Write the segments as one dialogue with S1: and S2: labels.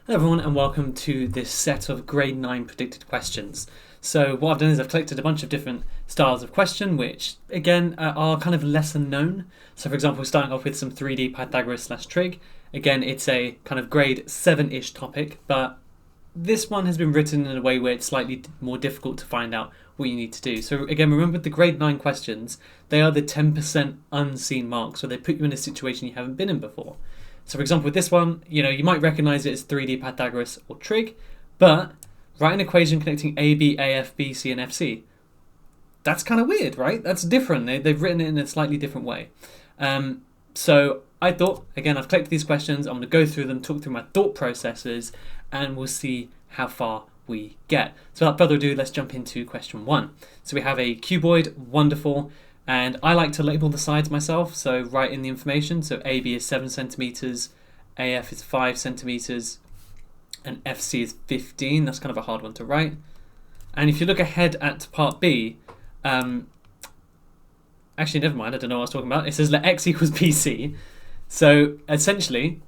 S1: Hello everyone and welcome to this set of grade 9 predicted questions. So what I've done is I've collected a bunch of different styles of question which again are kind of lesser known. So for example, we're starting off with some 3D Pythagoras / trig. Again, it's a kind of grade 7-ish topic, but this one has been written in a way where it's slightly more difficult to find out what you need to do. So again, remember the grade 9 questions, they are the 10% unseen marks, so they put you in a situation you haven't been in before. So for example, with this one, you might recognize it as 3D Pythagoras or trig, but write an equation connecting AB, AF, BC, and FC. That's kind of weird, right? That's different. They've written it in a slightly different way. So I thought, again, I've collected these questions. I'm going to go through them, talk through my thought processes, and we'll see how far we get. So without further ado, let's jump into question 1. So we have a cuboid, wonderful. And I like to label the sides myself, so write in the information. So AB is 7 centimeters, AF is 5 centimeters, and FC is 15. That's kind of a hard one to write. And if you look ahead at part B, actually, never mind, I don't know what I was talking about. It says let x equals BC. So essentially,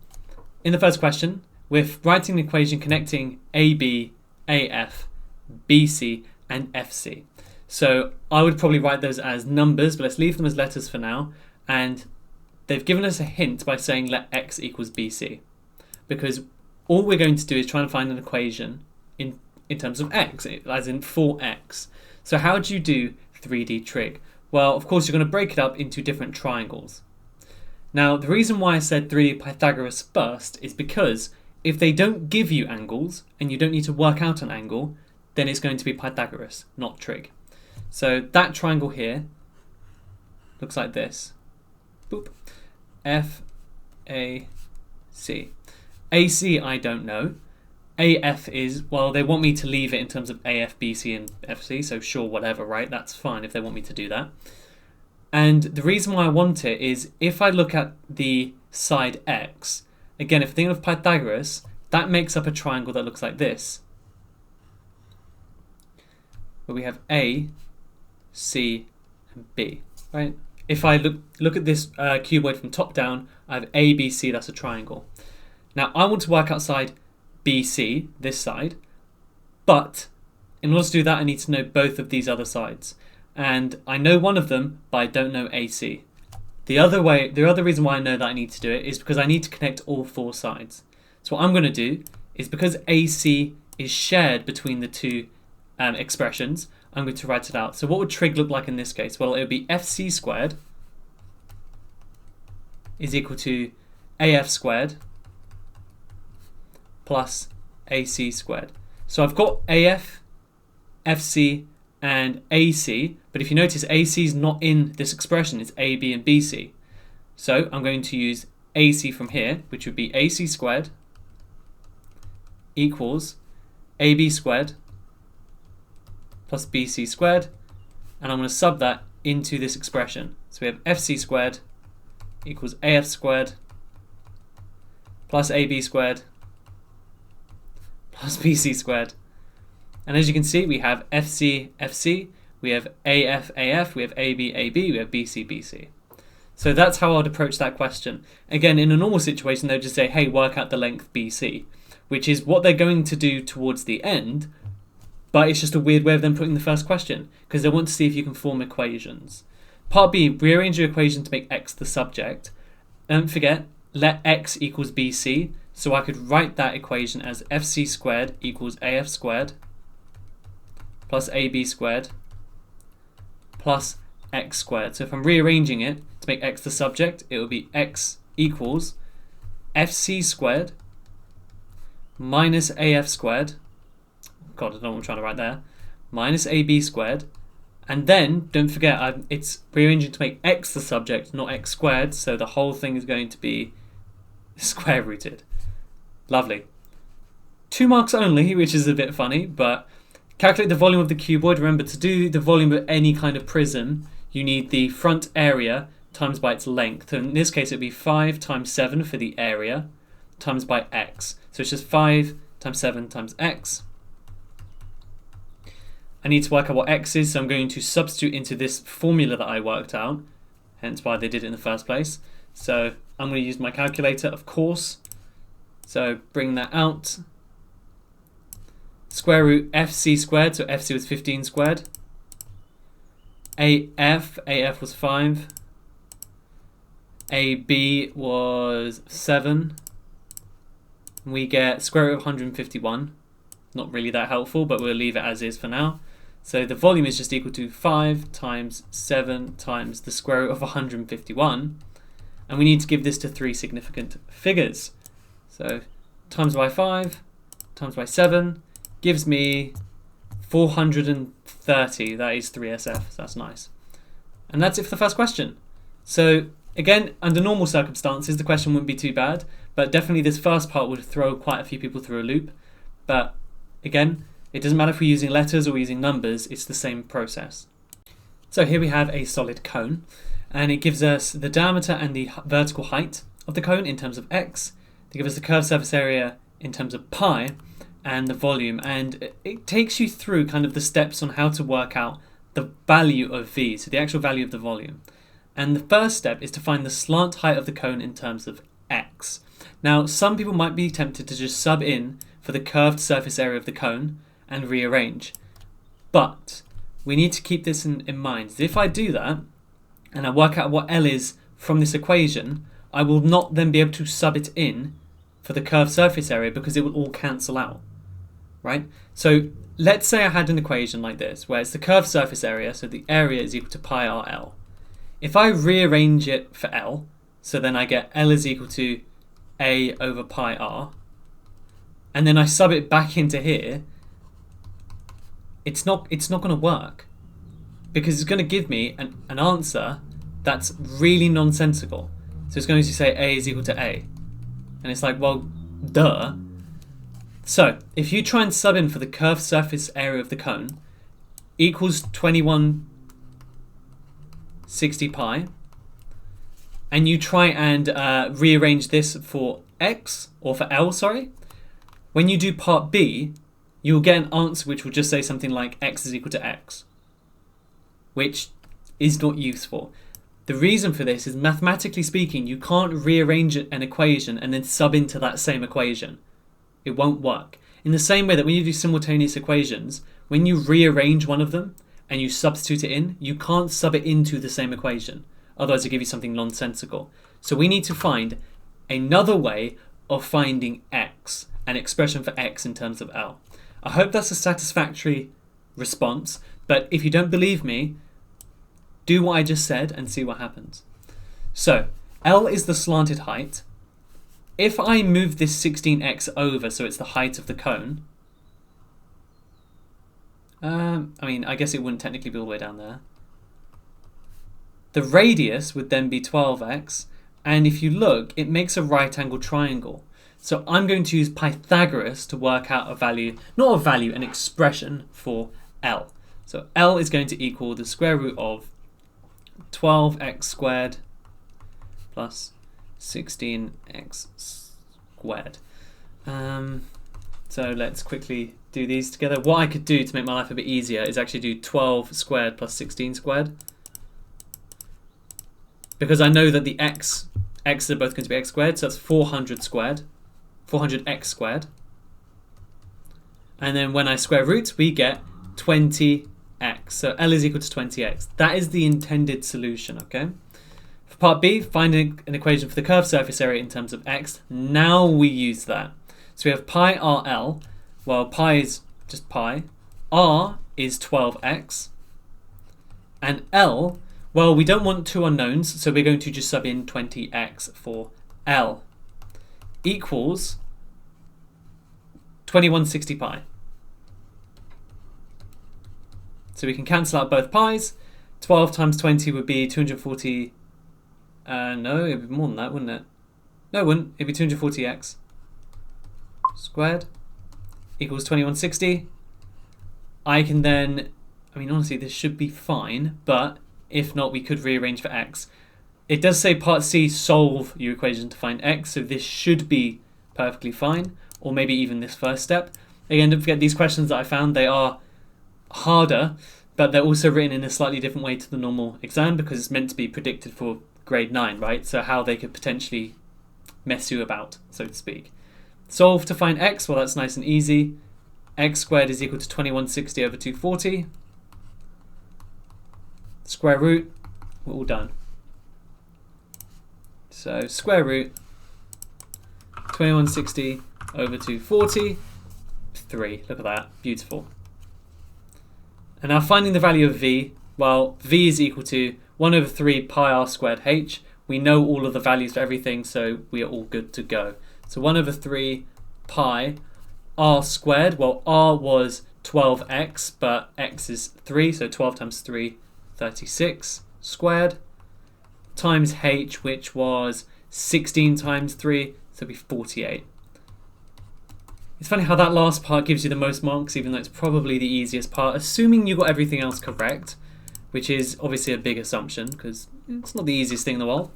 S1: in the first question, we're writing an equation connecting AB, AF, BC, and FC. So I would probably write those as numbers, but let's leave them as letters for now. And they've given us a hint by saying let x equals BC. Because all we're going to do is try and find an equation in terms of x, as in for x. So how do you do 3D trig? Well, of course, you're going to break it up into different triangles. Now, the reason why I said 3D Pythagoras first is because if they don't give you angles, and you don't need to work out an angle, then it's going to be Pythagoras, not trig. So that triangle here looks like this. Boop. F, A, C. AC I don't know. AF is, well, they want me to leave it in terms of AF, BC, and FC, so sure, whatever, right? That's fine if they want me to do that. And the reason why I want it is if I look at the side X, again, if you think of Pythagoras, that makes up a triangle that looks like this. Where we have A, C, and B, right? If I look at this cuboid from top down, I have A, B, C, that's a triangle. Now, I want to work outside BC, this side, but in order to do that, I need to know both of these other sides. And I know one of them, but I don't know AC. The other reason why I know that I need to do it is because I need to connect all 4 sides. So what I'm going to do is because AC is shared between the two expressions, I'm going to write it out. So what would trig look like in this case? Well, it would be FC squared is equal to AF squared plus AC squared. So I've got AF, FC, and AC, but if you notice, AC is not in this expression. It's AB and BC. So I'm going to use AC from here, which would be AC squared equals AB squared plus BC squared, and I'm going to sub that into this expression. So we have FC squared equals AF squared plus AB squared plus BC squared. And as you can see, we have FC, FC, we have AF, AF, we have AB, AB, we have BC, BC. So that's how I'd approach that question. Again, in a normal situation, they'll just say, hey, work out the length BC, which is what they're going to do towards the end, but it's just a weird way of them putting the first question, because they want to see if you can form equations. Part B, rearrange your equation to make x the subject. Don't forget, let x equals BC, so I could write that equation as FC squared equals AF squared plus AB squared plus x squared. So if I'm rearranging it to make x the subject, it will be x equals FC squared minus AF squared, God, I don't know what I'm trying to write there, minus AB squared, and then, don't forget, it's rearranging to make x the subject, not x squared, so the whole thing is going to be square rooted. Lovely. 2 marks only, which is a bit funny, but calculate the volume of the cuboid. Remember, to do the volume of any kind of prism, you need the front area times by its length. So in this case, it would be 5 times 7 for the area times by x. So it's just 5 times 7 times x. I need to work out what x is, so I'm going to substitute into this formula that I worked out, hence why they did it in the first place. So I'm going to use my calculator, of course. So bring that out. Square root FC squared, so FC was 15 squared. AF was 5. AB was 7. We get square root of 151. Not really that helpful, but we'll leave it as is for now. So the volume is just equal to 5 times 7 times the square root of 151. And we need to give this to 3 significant figures. So times by 5 times by 7 gives me 430. That is 3SF, so that's nice. And that's it for the first question. So again, under normal circumstances, the question wouldn't be too bad, but definitely this first part would throw quite a few people through a loop. But again, it doesn't matter if we're using letters or using numbers, it's the same process. So here we have a solid cone, and it gives us the diameter and the vertical height of the cone in terms of x. They give us the curved surface area in terms of pi, and the volume, and it takes you through kind of the steps on how to work out the value of v, so the actual value of the volume. And the first step is to find the slant height of the cone in terms of x. Now, some people might be tempted to just sub in for the curved surface area of the cone and rearrange. But we need to keep this in mind. If I do that, and I work out what L is from this equation, I will not then be able to sub it in for the curved surface area because it will all cancel out, right? So let's say I had an equation like this, where it's the curved surface area, so the area is equal to pi RL. If I rearrange it for L, so then I get L is equal to A over pi R, and then I sub it back into here, it's not going to work, because it's going to give me an answer that's really nonsensical. So it's going to say A is equal to A. And it's like, well, duh. So if you try and sub in for the curved surface area of the cone equals 2160 pi, and you try and rearrange this for x, or for L, sorry, when you do part B, you'll get an answer which will just say something like x is equal to x, which is not useful. The reason for this is, mathematically speaking, you can't rearrange an equation and then sub into that same equation. It won't work. In the same way that when you do simultaneous equations, when you rearrange one of them and you substitute it in, you can't sub it into the same equation. Otherwise it'll give you something nonsensical. So we need to find another way of finding x, an expression for x in terms of L. I hope that's a satisfactory response, but if you don't believe me, do what I just said and see what happens. So L is the slanted height. If I move this 16x over, so it's the height of the cone, I guess it wouldn't technically be all the way down there. The radius would then be 12x, and if you look, it makes a right angle triangle. So I'm going to use Pythagoras to work out a value, not a value, an expression for L. So L is going to equal the square root of 12x squared plus 16x squared. So let's quickly do these together. What I could do to make my life a bit easier is actually do 12 squared plus 16 squared. Because I know that the x's are both going to be x squared, so that's 400 squared. 400x squared. And then when I square root, we get 20x. So L is equal to 20x. That is the intended solution, okay? For part B, find an equation for the curved surface area in terms of x. Now we use that. So we have pi RL. Well, pi is just pi. R is 12x. And L, well, we don't want two unknowns, so we're going to just sub in 20x for L. Equals 2160 pi. So we can cancel out both pi's. 12 times 20 would be 240. No, it would be more than that, wouldn't it? No, it wouldn't. It'd be 240x squared equals 2160. I can then, honestly, this should be fine, but if not, we could rearrange for x. It does say part C, solve your equation to find x, so this should be perfectly fine, or maybe even this first step. Again, don't forget these questions that I found, they are harder, but they're also written in a slightly different way to the normal exam because it's meant to be predicted for grade 9, right? So how they could potentially mess you about, so to speak. Solve to find x. Well, that's nice and easy. X squared is equal to 2160 over 240. Square root. We're all done. So square root 2160 over 240. 3. Look at that. Beautiful. And now finding the value of v. Well, v is equal to 1 over 3 pi r squared h. We know all of the values for everything, so we are all good to go. So 1 over 3 pi r squared. Well, r was 12x, but x is 3, so 12 times 3, 36 squared, times h, which was 16 times 3, so it'll be 48. It's funny how that last part gives you the most marks, even though it's probably the easiest part, assuming you got everything else correct, which is obviously a big assumption, because it's not the easiest thing in the world.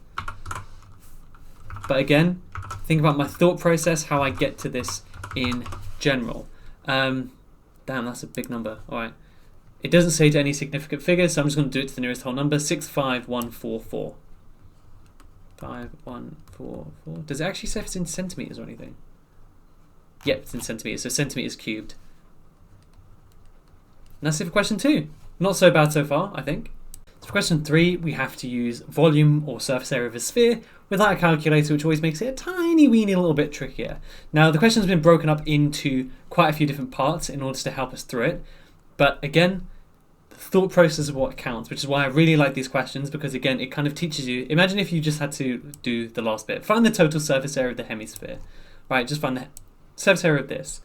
S1: But again, think about my thought process, how I get to this in general. Damn, that's a big number. All right. It doesn't say to any significant figure, so I'm just going to do it to the nearest whole number. 65144. 5144. Does it actually say if it's in centimeters or anything? Yep, it's in centimeters, so centimeters cubed. And that's it for question 2. Not so bad so far, I think. So for question 3, we have to use volume or surface area of a sphere without a calculator, which always makes it a tiny weeny little bit trickier. Now, the question has been broken up into quite a few different parts in order to help us through it. But again, the thought process is what counts, which is why I really like these questions, because again, it kind of teaches you. Imagine if you just had to do the last bit. Find the total surface area of the hemisphere. Right, just find the surface area of this.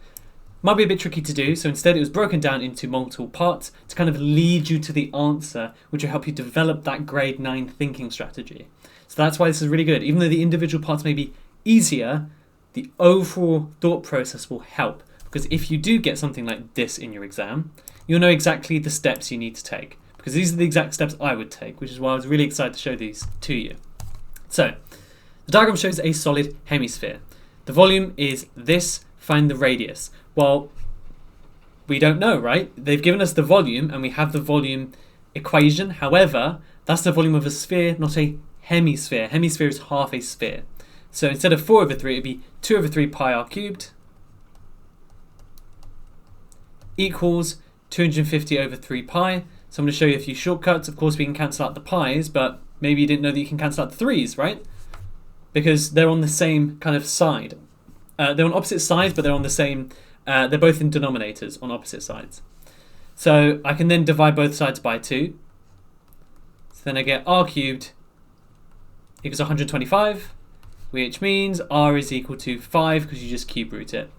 S1: Might be a bit tricky to do, so instead it was broken down into multiple parts to kind of lead you to the answer, which will help you develop that grade 9 thinking strategy. So that's why this is really good. Even though the individual parts may be easier, the overall thought process will help. Because if you do get something like this in your exam, you'll know exactly the steps you need to take. Because these are the exact steps I would take, which is why I was really excited to show these to you. So, the diagram shows a solid hemisphere. The volume is this, find the radius. Well, we don't know, right? They've given us the volume and we have the volume equation. However, that's the volume of a sphere, not a hemisphere. Hemisphere is half a sphere. So instead of 4 over 3, it would be 2 over 3 pi r cubed equals 250 over 3 pi. So I'm going to show you a few shortcuts. Of course, we can cancel out the pi's, but maybe you didn't know that you can cancel out the 3's, right? Because they're on the same kind of side. They're on opposite sides, but they're on the same... they're both in denominators on opposite sides. So I can then divide both sides by 2. So then I get r cubed equals 125, which means r is equal to 5 because you just cube root it.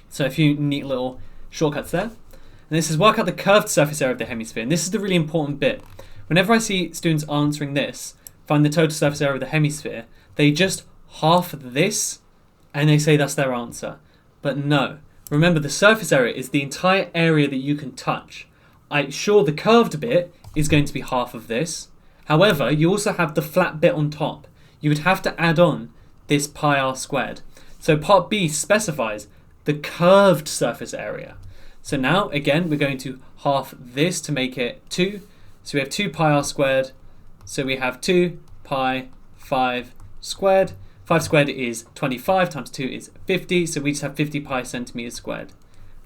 S1: So a few neat little shortcuts there. And this is work out the curved surface area of the hemisphere. And this is the really important bit. Whenever I see students answering this, find the total surface area of the hemisphere, they just half this and they say that's their answer. But no. Remember, the surface area is the entire area that you can touch. Sure, the curved bit is going to be half of this. However, you also have the flat bit on top. You would have to add on this pi r squared. So part B specifies the curved surface area. So now, again, we're going to half this to make it 2. So we have 2 pi r squared. So we have 2 pi 5 squared. 5 squared is 25 times 2 is 50, so we just have 50 pi centimeters squared.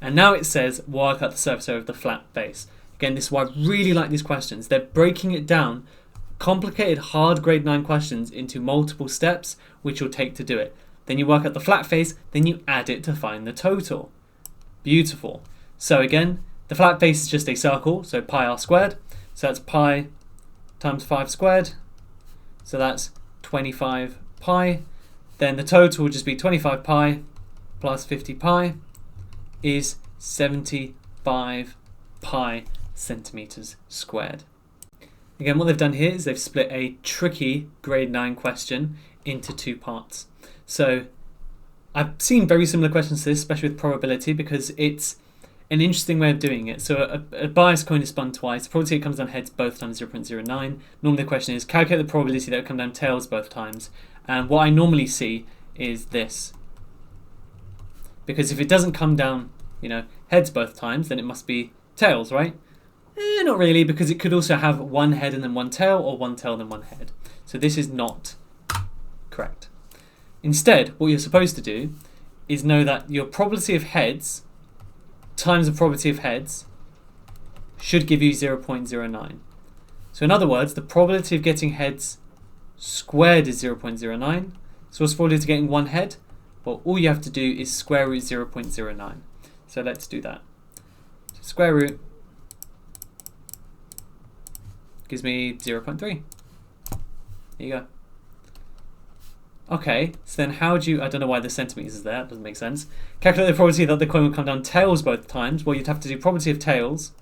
S1: And now it says work out the surface area of the flat base. Again, this is why I really like these questions. They're breaking it down, complicated, hard grade 9 questions into multiple steps, which you'll take to do it. Then you work out the flat face, then you add it to find the total. Beautiful. So again, the flat face is just a circle, so pi r squared. So that's pi times 5 squared. So that's 25 pi. Then the total will just be 25 pi plus 50 pi is 75 pi centimeters squared. Again, what they've done here is they've split a tricky grade 9 question into 2 parts. So I've seen very similar questions to this, especially with probability, because it's an interesting way of doing it. So a biased coin is spun twice. The probability it comes down heads both times 0.09. Normally the question is calculate the probability that it will come down tails both times. And what I normally see is this. Because if it doesn't come down, heads both times, then it must be tails, right? Not really, because it could also have one head and then one tail, or one tail and then one head. So this is not correct. Instead, what you're supposed to do is know that your probability of heads times the probability of heads should give you 0.09. So in other words, the probability of getting heads squared is 0.09. So what's the probability of getting one head? Well, all you have to do is square root 0.09. So let's do that. So square root gives me 0.3. There you go. Okay, so then how do you, I don't know why the centimetres is there, it doesn't make sense. Calculate the probability that the coin will come down tails both times. Well, you'd have to do probability of tails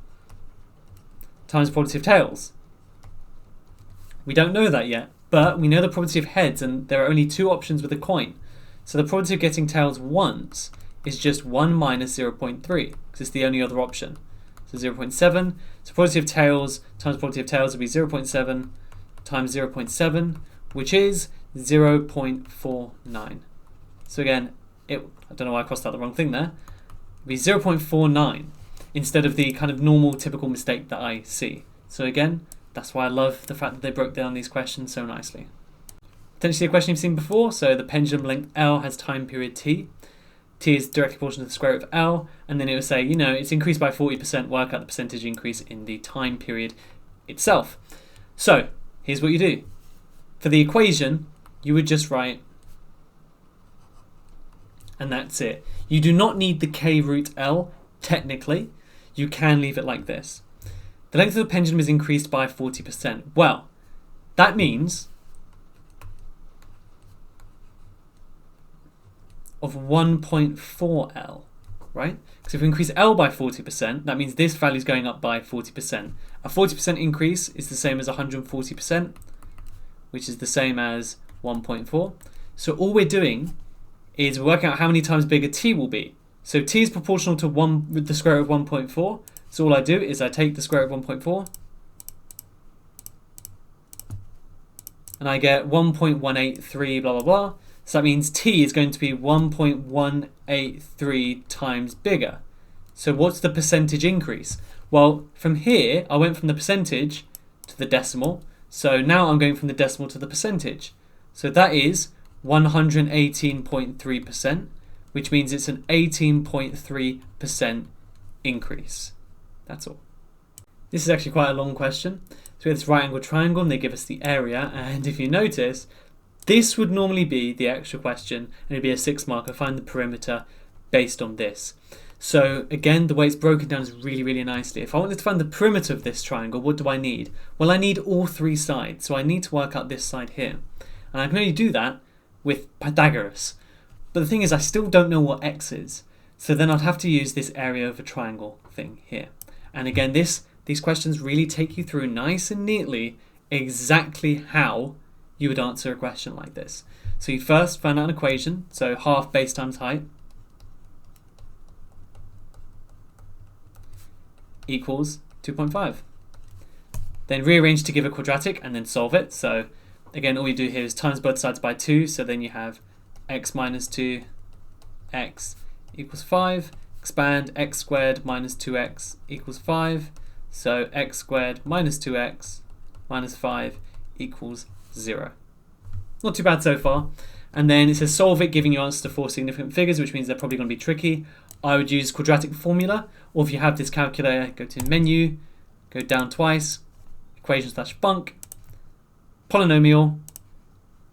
S1: times probability of tails. We don't know that yet, but we know the probability of heads, and there are only two options with a coin. So the probability of getting tails once is just 1 minus 0.3, because it's the only other option. So 0.7, so probability of tails times probability of tails would be 0.7 times 0.7, which is 0.49. So again, I don't know why I crossed out the wrong thing there. It would be 0.49 instead of the kind of normal typical mistake that I see. So again, that's why I love the fact that they broke down these questions so nicely. Potentially a question you've seen before, so the pendulum length L has time period T. T is directly proportional to the square root of L, and then it will say, you know, it's increased by 40%, work out the percentage increase in the time period itself. So, here's what you do. For the equation, you would just write, and that's it. You do not need the K root L, technically. You can leave it like this. The length of the pendulum is increased by 40%. Well, that means of 1.4 L, right? Because if we increase L by 40%, that means this value is going up by 40%. A 40% increase is the same as 140%, which is the same as 1.4. So all we're doing is working out how many times bigger T will be. So T is proportional to 1 with the square root of 1.4. So all I do is I take the square root of 1.4 and I get 1.183 blah blah blah. So that means T is going to be 1.183 times bigger. So what's the percentage increase? Well, from here I went from the percentage to the decimal. So now I'm going from the decimal to the percentage. So that is 118.3%, which means it's an 18.3% increase. That's all. This is actually quite a long question. So we have this right angled triangle and they give us the area, and if you notice, this would normally be the extra question and it'd be a 6 marker, find the perimeter based on this. So again, the way it's broken down is really nicely. If I wanted to find the perimeter of this triangle, what do I need? Well, I need all three sides. So I need to work out this side here. And I can only do that with Pythagoras. But the thing is, I still don't know what x is. So then I'd have to use this area of a triangle thing here. And again, these questions really take you through nice and neatly exactly how you would answer a question like this. So you first find out an equation, so half base times height equals 2.5. Then rearrange to give a quadratic and then solve it. So again, all you do here is times both sides by 2, so then you have x minus 2, x equals 5. Expand, x squared minus 2x equals 5. So x squared minus 2x minus 5 equals 0. Not too bad so far. And then it says solve it, giving you answers to 4 significant figures, which means they're probably going to be tricky. I would use quadratic formula, or if you have this calculator, go to menu, go down twice, equation/func, polynomial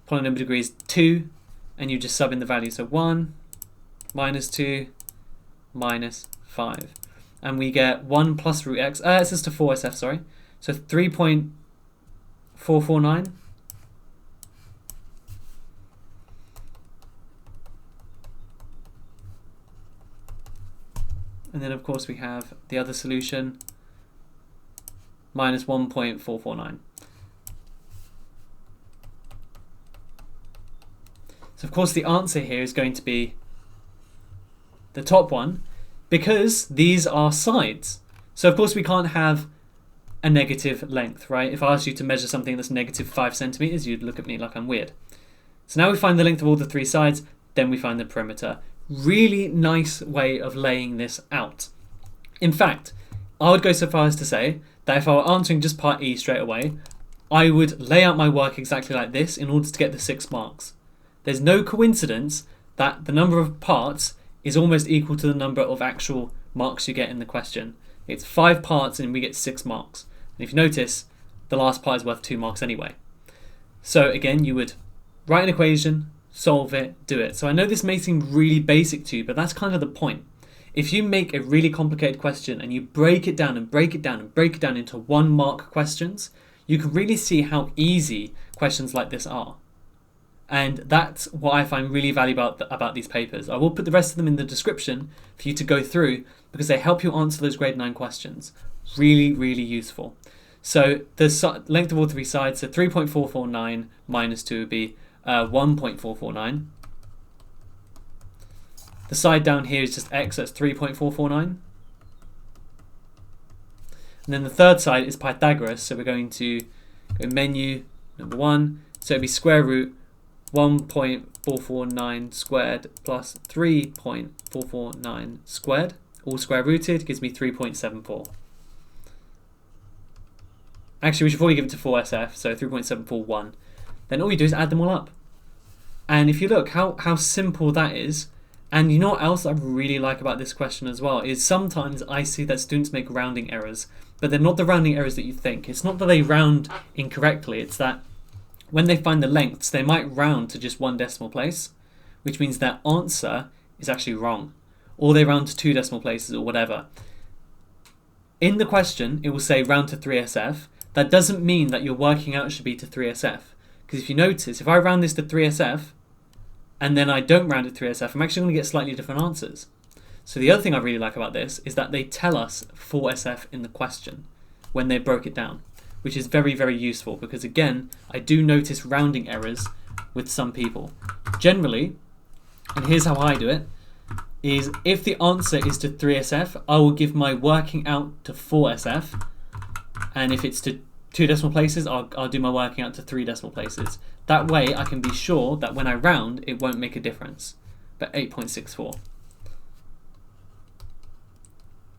S1: degree is 2, and you just sub in the value. So 1 minus 2 minus 5. And we get 1 plus root x. It says to 4SF, sorry. So 3.449. And then, of course, we have the other solution, minus 1.449. So, of course, the answer here is going to be the top one, because these are sides. So, of course, we can't have a negative length, right? If I asked you to measure something that's negative 5 centimeters, you'd look at me like I'm weird. So now we find the length of all the three sides, then we find the perimeter. Really nice way of laying this out. In fact, I would go so far as to say that if I were answering just part E straight away, I would lay out my work exactly like this in order to get the 6 marks. There's no coincidence that the number of parts is almost equal to the number of actual marks you get in the question. It's 5 parts and we get 6 marks. And if you notice, the last part is worth 2 marks anyway. So again, you would write an equation, solve it, do it. So I know this may seem really basic to you, but that's kind of the point. If you make a really complicated question and you break it down and break it down and break it down into 1 mark questions, you can really see how easy questions like this are. And that's what I find really valuable about these papers. I will put the rest of them in the description for you to go through because they help you answer those grade 9 questions. Really, really useful. So the length of all 3 sides, so 3.449 minus 2 would be 1.449. The side down here is just x, that's 3.449. And then the third side is Pythagoras, so we're going to go menu, number 1. So it'd be square root 1.449 squared plus 3.449 squared, all square rooted, gives me 3.74. Actually, we should probably give it to 4SF, so 3.741. Then all you do is add them all up. And if you look how simple that is, and you know what else I really like about this question as well, is sometimes I see that students make rounding errors, but they're not the rounding errors that you think. It's not that they round incorrectly, it's that when they find the lengths, they might round to just 1 decimal place, which means their answer is actually wrong. Or they round to 2 decimal places or whatever. In the question, it will say round to 3SF. That doesn't mean that your working out should be to 3SF. Because if you notice, if I round this to 3SF, and then I don't round it to 3SF, I'm actually going to get slightly different answers. So the other thing I really like about this is that they tell us 4SF in the question when they broke it down, which is very, very useful because again, I do notice rounding errors with some people. Generally, and here's how I do it, is if the answer is to 3SF, I will give my working out to 4SF, and if it's to 2 decimal places, I'll do my working out to 3 decimal places. That way I can be sure that when I round, it won't make a difference. But 8.64.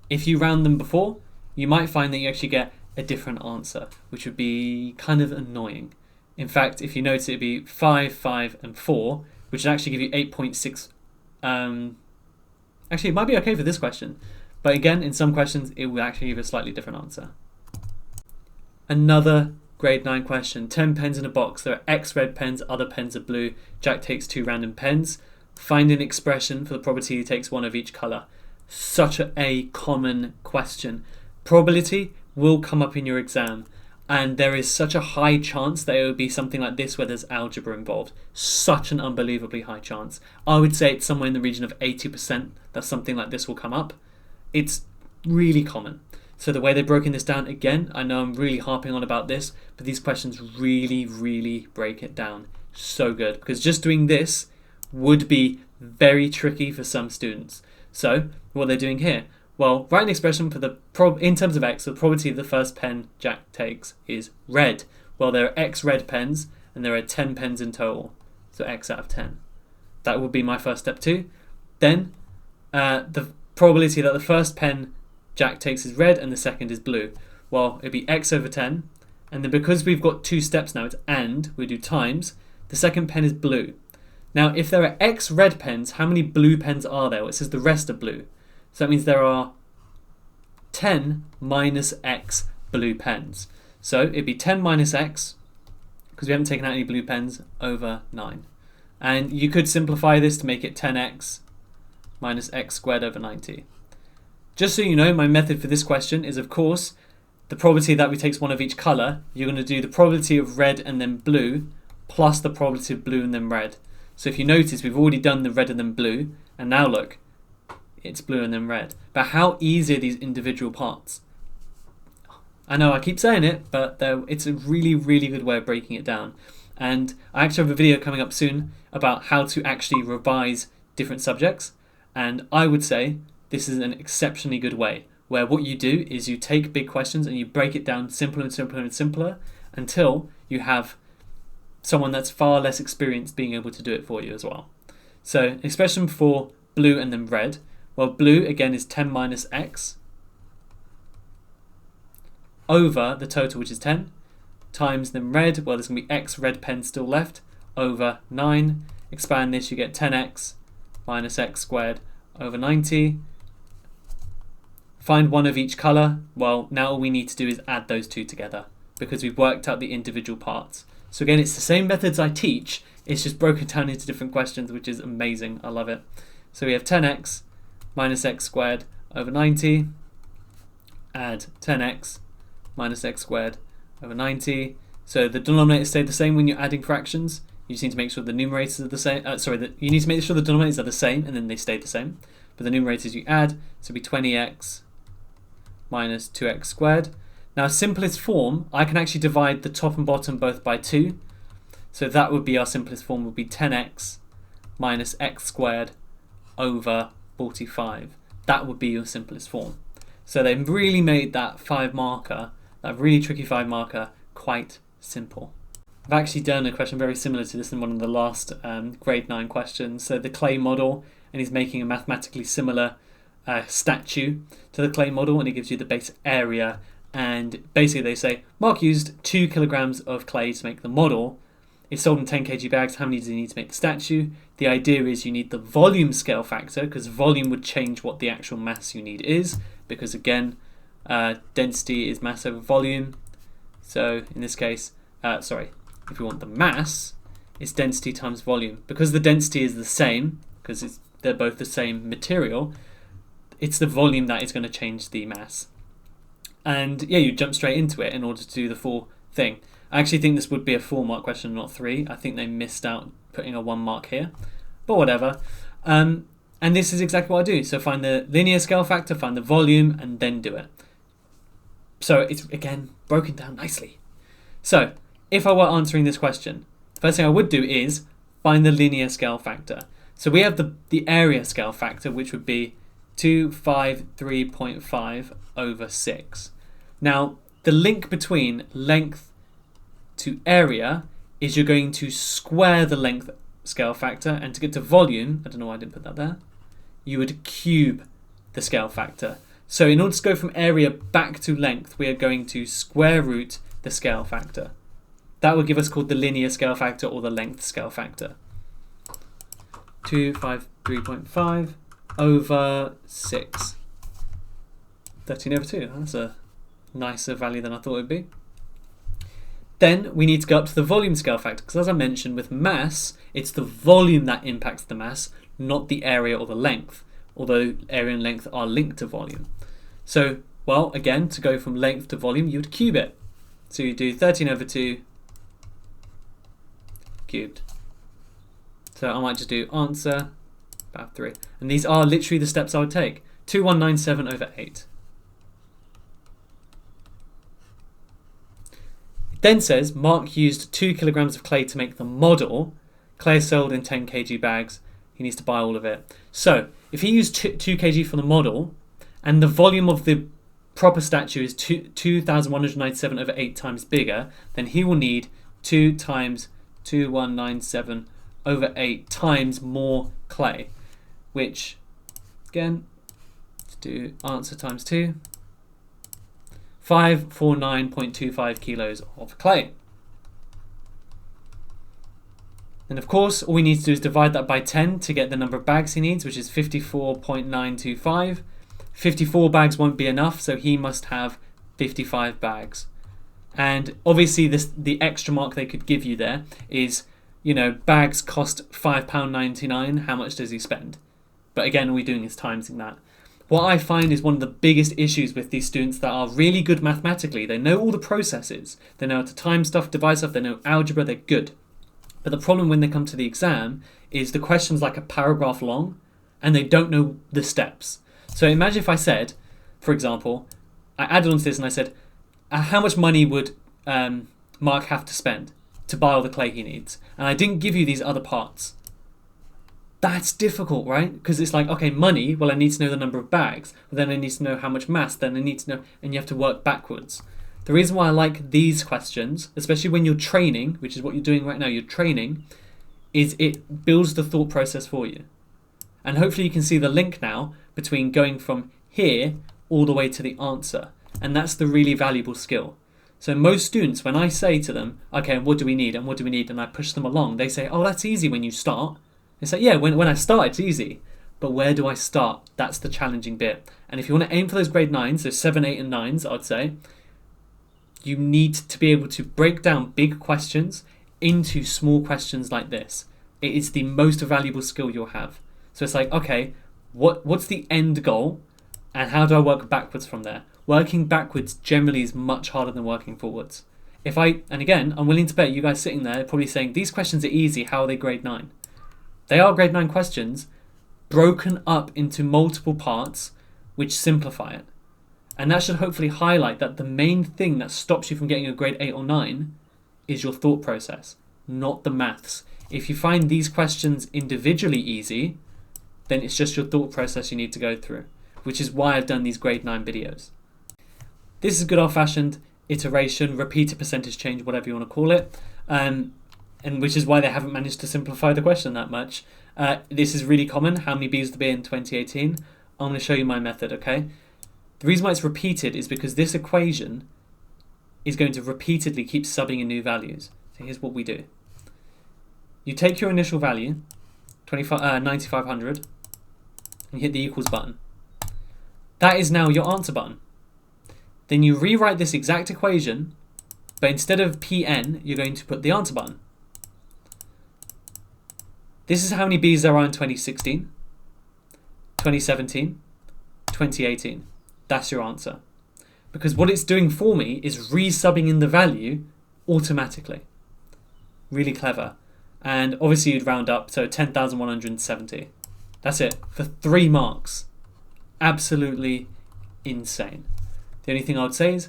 S1: If you round them before, you might find that you actually get a different answer, which would be kind of annoying. In fact, if you notice, it'd be 5, 5, and 4, which would actually give you 8.6. Actually, it might be okay for this question. But again, in some questions, it will actually give a slightly different answer. Another grade 9 question. 10 pens in a box. There are X red pens, other pens are blue. Jack takes 2 random pens. Find an expression for the probability he takes 1 of each colour. Such a common question. Probability will come up in your exam. And there is such a high chance that it would be something like this where there's algebra involved. Such an unbelievably high chance. I would say it's somewhere in the region of 80% that something like this will come up. It's really common. So the way they've broken this down, again, I know I'm really harping on about this, but these questions really, really break it down. So good. Because just doing this would be very tricky for some students. So what they're doing here, well, write an expression for the in terms of X, the probability of the first pen Jack takes is red. Well, there are X red pens, and there are 10 pens in total. So X out of 10. That would be my first step 2. Then the probability that the first pen Jack takes is red and the second is blue. Well, it'd be X over 10. And then because we've got 2 steps now, it's and, we do times, the second pen is blue. Now, if there are X red pens, how many blue pens are there? Well, it says the rest are blue. So that means there are 10 minus X blue pens. So it'd be 10 minus X, because we haven't taken out any blue pens, over 9. And you could simplify this to make it 10x minus x squared over 90. Just so you know, my method for this question is, of course, the probability that we takes 1 of each colour. You're going to do the probability of red and then blue plus the probability of blue and then red. So if you notice, we've already done the red and then blue, and now look, it's blue and then red. But how easy are these individual parts? I know I keep saying it, but it's a really, really good way of breaking it down. And I actually have a video coming up soon about how to actually revise different subjects. And I would say this is an exceptionally good way, where what you do is you take big questions and you break it down simpler and simpler and simpler until you have someone that's far less experienced being able to do it for you as well. So an expression for blue and then red. Well, blue again is 10 minus x over the total, which is 10, times then red. Well, there's going to be x red pen still left over 9. Expand this, you get 10x minus x squared over 90. Find one of each colour. Well, now all we need to do is add those two together because we've worked out the individual parts. So again, it's the same methods I teach, it's just broken down into different questions, which is amazing. I love it. So we have 10x minus x squared over 90. Add 10x minus x squared over 90. So the denominators stay the same when you're adding fractions. You just need to make sure the numerators are the same. You need to make sure the denominators are the same, and then they stay the same. But the numerators you add, so it'll be 20x minus 2x squared. Now, simplest form, I can actually divide the top and bottom both by 2. So that would be our simplest form, would be 10x minus x squared over 45. That would be your simplest form. So they've really made that 5 marker, that really tricky 5 marker, quite simple. I've actually done a question very similar to this in one of the last grade 9 questions. So the clay model, and he's making a mathematically similar statue to the clay model, and it gives you the base area. And basically they say, Mark used 2 kilograms of clay to make the model. It's sold in 10 kg bags. How many does he need to make the statue? The idea is you need the volume scale factor, because volume would change what the actual mass you need is, because again, density is mass over volume. So in this case, if we want the mass, it's density times volume. Because the density is the same, because they're both the same material, it's the volume that is going to change the mass. And yeah, you jump straight into it in order to do the full thing. I actually think this would be a 4 mark question, not 3. I think they missed out putting a 1 mark here, but whatever. And this is exactly what I do. So find the linear scale factor, find the volume, and then do it. So it's, again, broken down nicely. So if I were answering this question, the first thing I would do is find the linear scale factor. So we have the area scale factor, which would be 253.5 over 6. Now, the link between length to area is you're going to square the length scale factor, and to get to volume, I don't know why I didn't put that there, you would cube the scale factor. So in order to go from area back to length, we are going to square root the scale factor. That would give us called the linear scale factor or the length scale factor. 253.5 over 6. 13 over 2. That's a nicer value than I thought it would be. Then we need to go up to the volume scale factor, because as I mentioned, with mass, it's the volume that impacts the mass, not the area or the length, although area and length are linked to volume. So, well, again, to go from length to volume, you would cube it. So you do 13 over 2 cubed. So I might just do answer, about 3. And these are literally the steps I would take. 2197 over 8. It then says, Mark used 2 kilograms of clay to make the model. Clay is sold in 10 kg bags. He needs to buy all of it. So, if he used 2 kg for the model, and the volume of the proper statue is 2,197 over 8 times bigger, then he will need 2 times 2197 over 8 times more clay, which, again, let's do answer times 2, 549.25 kilos of clay. And of course, all we need to do is divide that by 10 to get the number of bags he needs, which is 54.925. 54 bags won't be enough, so he must have 55 bags. And obviously the extra mark they could give you there is, you know, bags cost £5.99, how much does he spend? But again, all we're doing is timesing that. What I find is one of the biggest issues with these students that are really good mathematically, they know all the processes, they know how to time stuff, divide stuff, they know algebra, they're good. But the problem when they come to the exam is the question's like a paragraph long and they don't know the steps. So imagine if I said, for example, I added on to this and I said, how much money would Mark have to spend to buy all the clay he needs? And I didn't give you these other parts. That's difficult, right? Because it's like, okay, money, well, I need to know the number of bags. But then I need to know how much mass. Then I need to know, and you have to work backwards. The reason why I like these questions, especially when you're training, which is what you're doing right now, you're training, is it builds the thought process for you. And hopefully you can see the link now between going from here all the way to the answer. And that's the really valuable skill. So most students, when I say to them, okay, what do we need and what do we need, and I push them along, they say, oh, that's easy when you start. It's like, yeah, when I start, it's easy. But where do I start? That's the challenging bit. And if you want to aim for those grade 9s, so 7, 8, and 9s, I'd say, you need to be able to break down big questions into small questions like this. It is the most valuable skill you'll have. So it's like, okay, what's the end goal? And how do I work backwards from there? Working backwards generally is much harder than working forwards. And again, I'm willing to bet you guys sitting there probably saying, these questions are easy, how are they grade 9? They are grade 9 questions, broken up into multiple parts, which simplify it. And that should hopefully highlight that the main thing that stops you from getting a grade 8 or 9 is your thought process, not the maths. If you find these questions individually easy, then it's just your thought process you need to go through, which is why I've done these grade 9 videos. This is good old-fashioned iteration, repeated percentage change, whatever you want to call it, and which is why they haven't managed to simplify the question that much. This is really common. How many B's would there be in 2018? I'm going to show you my method, okay? The reason why it's repeated is because this equation is going to repeatedly keep subbing in new values. So here's what we do. You take your initial value, 9,500, and you hit the equals button. That is now your answer button. Then you rewrite this exact equation, but instead of Pn, you're going to put the answer button. This is how many B's there are in 2016, 2017, 2018. That's your answer. Because what it's doing for me is resubbing in the value automatically. Really clever. And obviously you'd round up, so 10,170. That's it, for 3 marks. Absolutely insane. The only thing I would say is,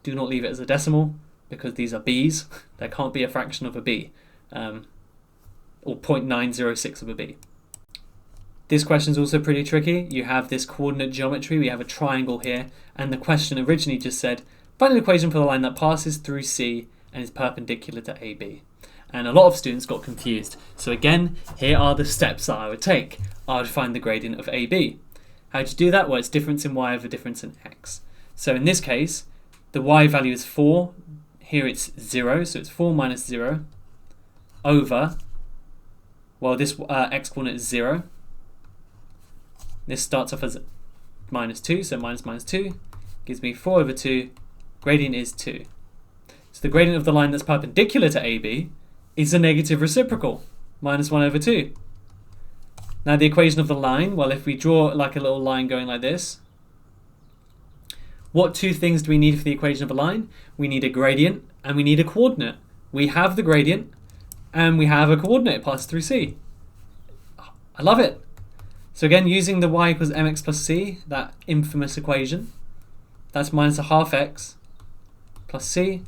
S1: do not leave it as a decimal, because these are B's. There can't be a fraction of a B, or 0.906 of a B. This question is also pretty tricky. You have this coordinate geometry. We have a triangle here, and the question originally just said, find an equation for the line that passes through C and is perpendicular to AB. And a lot of students got confused. So again, here are the steps that I would take. I would find the gradient of AB. How do you do that? Well, it's difference in y over difference in x. So in this case, the y value is 4. Here it's 0, so it's 4 minus 0 over, well, this x coordinate is 0. This starts off as minus 2, so minus minus 2 gives me 4 over 2. Gradient is 2. So the gradient of the line that's perpendicular to AB is a negative reciprocal, minus 1 over 2. Now the equation of the line, well, if we draw like a little line going like this, what 2 things do we need for the equation of a line? We need a gradient and we need a coordinate. We have the gradient and we have a coordinate passed through C. I love it. So again, using the y equals mx plus c, that infamous equation, that's minus a half x plus c,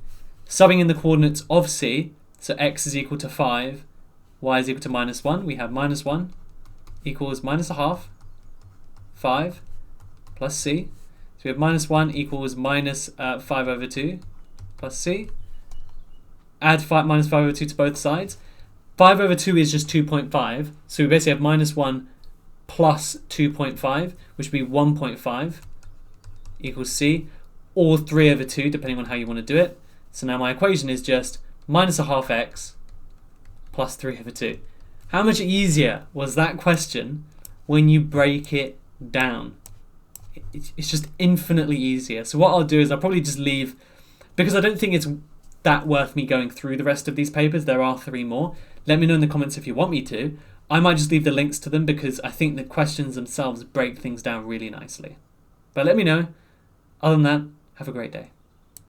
S1: subbing in the coordinates of c, so x is equal to 5, y is equal to minus 1. We have minus 1 equals minus a half, 5 plus c. So we have minus 1 equals minus 5 over 2 plus c. Add minus 5 over 2 to both sides. 5 over 2 is just 2.5, so we basically have minus 1 plus 2.5, which would be 1.5 equals c, or 3 over 2, depending on how you want to do it. So now my equation is just minus a half x plus 3 over 2. How much easier was that question when you break it down? It's just infinitely easier. So what I'll do is I'll probably just leave, because I don't think it's that worth me going through the rest of these papers. There are 3 more. Let me know in the comments if you want me to. I might just leave the links to them because I think the questions themselves break things down really nicely. But let me know. Other than that, have a great day.